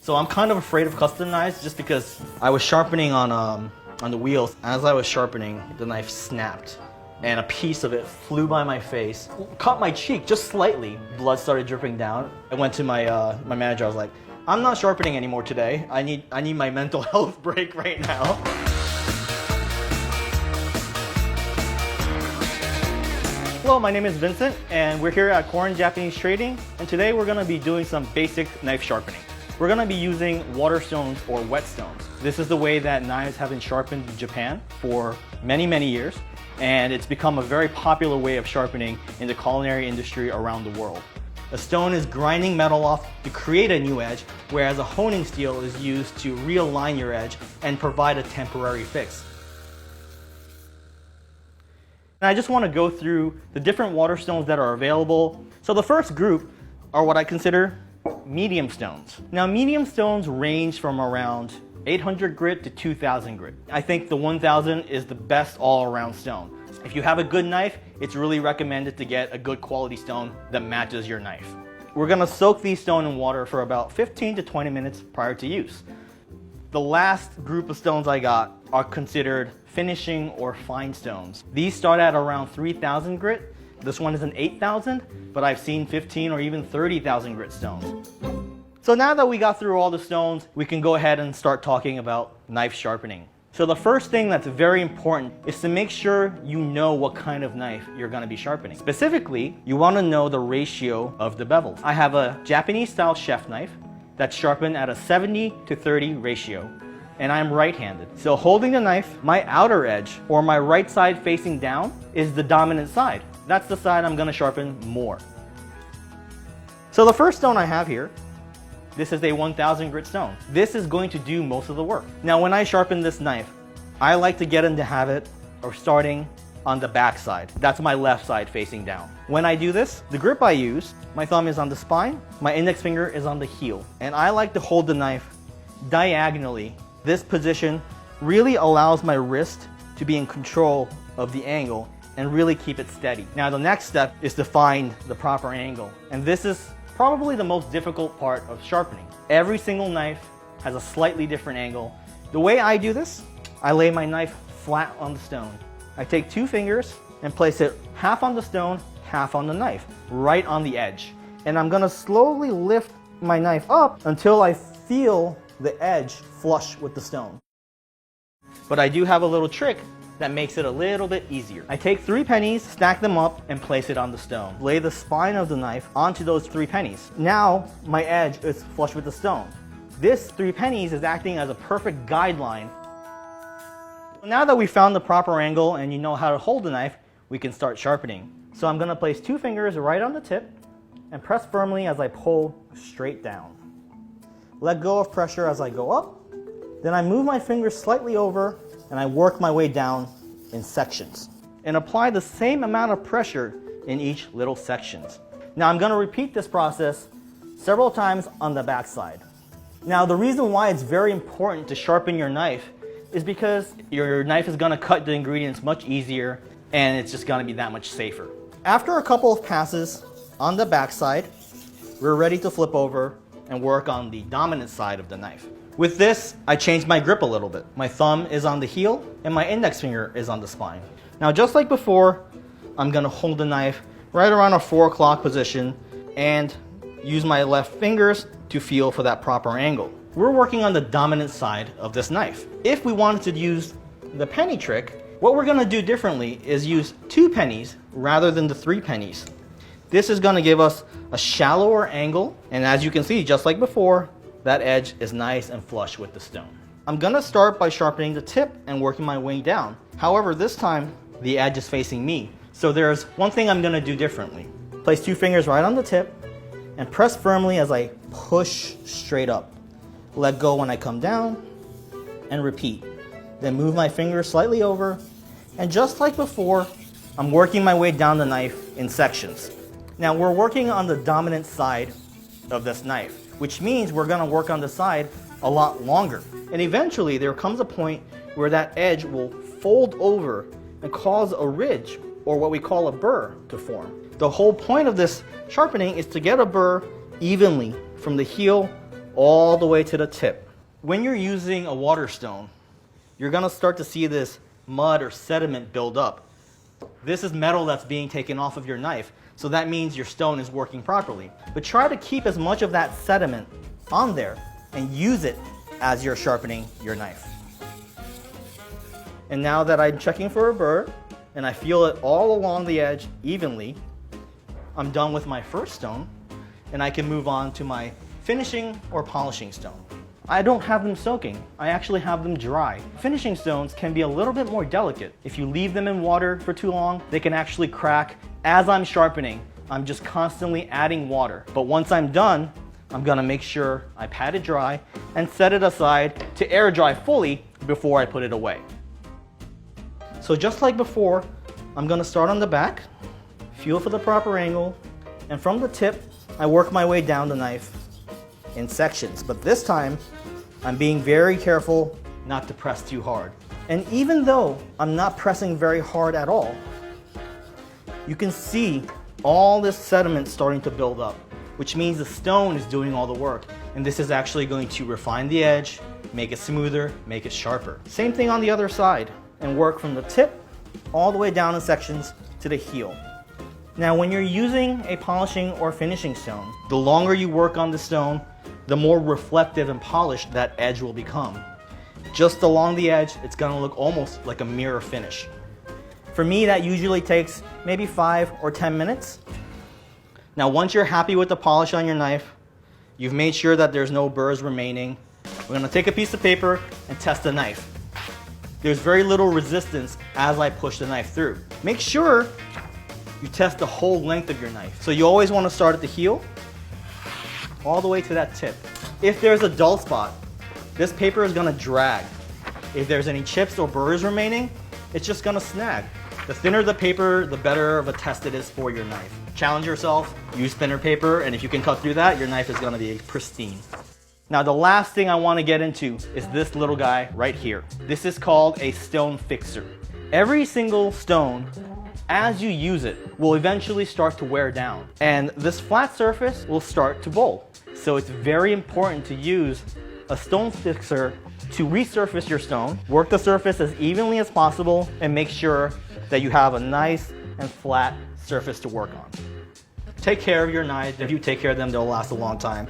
So I'm kind of afraid of custom knives just because I was sharpening on the wheels. As I was sharpening, the knife snapped and a piece of it flew by my face, cut my cheek just slightly. Blood started dripping down. I went to my manager. I was like, I'm not sharpening anymore today. I need my mental health break right now. Hello, my name is Vincent and we're here at Korean Japanese Trading, and today we're going to be doing some basic knife sharpening. We're going to be using water stones or whetstones. This is the way that knives have been sharpened in Japan for many, many years, and it's become a very popular way of sharpening in the culinary industry around the world. A stone is grinding metal off to create a new edge, whereas a honing steel is used to realign your edge and provide a temporary fix. And I just want to go through the different water stones that are available. So the first group are what I consider medium stones. Now medium stones range from around 800 grit to 2000 grit. I think the 1000 is the best all-around stone. If you have a good knife, it's really recommended to get a good quality stone that matches your knife. We're going to soak these stones in water for about 15 to 20 minutes prior to use. The last group of stones I got are considered finishing or fine stones. These start at around 3000 grit. This one is an 8000, but I've seen 15 or even 30,000 grit stones. So now that we got through all the stones, we can go ahead and start talking about knife sharpening. So the first thing that's very important is to make sure you know what kind of knife you're going to be sharpening. Specifically, you want to know the ratio of the bevels. I have a Japanese style chef knife that's sharpened at a 70:30 ratio, and I'm right-handed. So holding the knife, my outer edge, or my right side facing down, is the dominant side. That's the side I'm going to sharpen more. So the first stone I have here, this is a 1000 grit stone. This is going to do most of the work. Now when I sharpen this knife, I like to get into habit of starting on the back side. That's my left side facing down. When I do this, the grip I use, my thumb is on the spine, my index finger is on the heel, and I like to hold the knife diagonally. This position really allows my wrist to be in control of the angle and really keep it steady. Now the next step is to find the proper angle, and this is probably the most difficult part of sharpening. Every single knife has a slightly different angle. The way I do this, I lay my knife flat on the stone. I take 2 fingers and place it half on the stone, half on the knife, right on the edge. And I'm gonna slowly lift my knife up until I feel the edge flush with the stone. But I do have a little trick that makes it a little bit easier. I take 3 pennies, stack them up, and place it on the stone. Lay the spine of the knife onto those 3 pennies. Now my edge is flush with the stone. This 3 pennies is acting as a perfect guideline. Now that we found the proper angle and you know how to hold the knife, we can start sharpening. So I'm gonna place 2 fingers right on the tip and press firmly as I pull straight down. Let go of pressure as I go up. Then I move my fingers slightly over and I work my way down in sections and apply the same amount of pressure in each little sections. Now I'm going to repeat this process several times on the back side. Now the reason why it's very important to sharpen your knife is because your knife is going to cut the ingredients much easier and it's just going to be that much safer. After a couple of passes on the back side, we're ready to flip over and work on the dominant side of the knife. With this, I changed my grip a little bit. My thumb is on the heel and my index finger is on the spine. Now just like before, I'm gonna hold the knife right around a 4 o'clock position and use my left fingers to feel for that proper angle. We're working on the dominant side of this knife. If we wanted to use the penny trick, what we're gonna do differently is use 2 pennies rather than the 3 pennies. This is gonna give us a shallower angle, and as you can see, just like before, that edge is nice and flush with the stone. I'm gonna start by sharpening the tip and working my way down. However, this time, the edge is facing me. So there's one thing I'm gonna do differently. Place 2 fingers right on the tip and press firmly as I push straight up. Let go when I come down and repeat. Then move my fingers slightly over, and just like before, I'm working my way down the knife in sections. Now we're working on the dominant side of this knife, which means we're gonna work on the side a lot longer. And eventually there comes a point where that edge will fold over and cause a ridge, or what we call a burr, to form. The whole point of this sharpening is to get a burr evenly from the heel all the way to the tip. When you're using a water stone, you're gonna start to see this mud or sediment build up. This is metal that's being taken off of your knife, so that means your stone is working properly. But try to keep as much of that sediment on there and use it as you're sharpening your knife. And now that I'm checking for a burr and I feel it all along the edge evenly, I'm done with my first stone and I can move on to my finishing or polishing stone. I don't have them soaking, I actually have them dry. Finishing stones can be a little bit more delicate. If you leave them in water for too long, they can actually crack. As I'm sharpening, I'm just constantly adding water. But once I'm done, I'm gonna make sure I pat it dry and set it aside to air dry fully before I put it away. So just like before, I'm gonna start on the back, feel for the proper angle, and from the tip, I work my way down the knife in sections. But this time, I'm being very careful not to press too hard. And even though I'm not pressing very hard at all, you can see all this sediment starting to build up, which means the stone is doing all the work. And this is actually going to refine the edge, make it smoother, make it sharper. Same thing on the other side, and work from the tip all the way down in sections to the heel. Now, when you're using a polishing or finishing stone, the longer you work on the stone, the more reflective and polished that edge will become. Just along the edge, it's gonna look almost like a mirror finish. For me, that usually takes maybe 5 or 10 minutes. Now, once you're happy with the polish on your knife, you've made sure that there's no burrs remaining, we're gonna take a piece of paper and test the knife. There's very little resistance as I push the knife through. Make sure you test the whole length of your knife. So you always wanna start at the heel, all the way to that tip. If there's a dull spot, this paper is gonna drag. If there's any chips or burrs remaining, it's just gonna snag. The thinner the paper, the better of a test it is for your knife. Challenge yourself, use thinner paper, and if you can cut through that, your knife is gonna be pristine. Now, the last thing I wanna get into is this little guy right here. This is called a stone fixer. Every single stone, as you use it, will eventually start to wear down, and this flat surface will start to bowl. So it's very important to use a stone fixer to resurface your stone, work the surface as evenly as possible, and make sure that you have a nice and flat surface to work on. Take care of your knives. If you take care of them, they'll last a long time.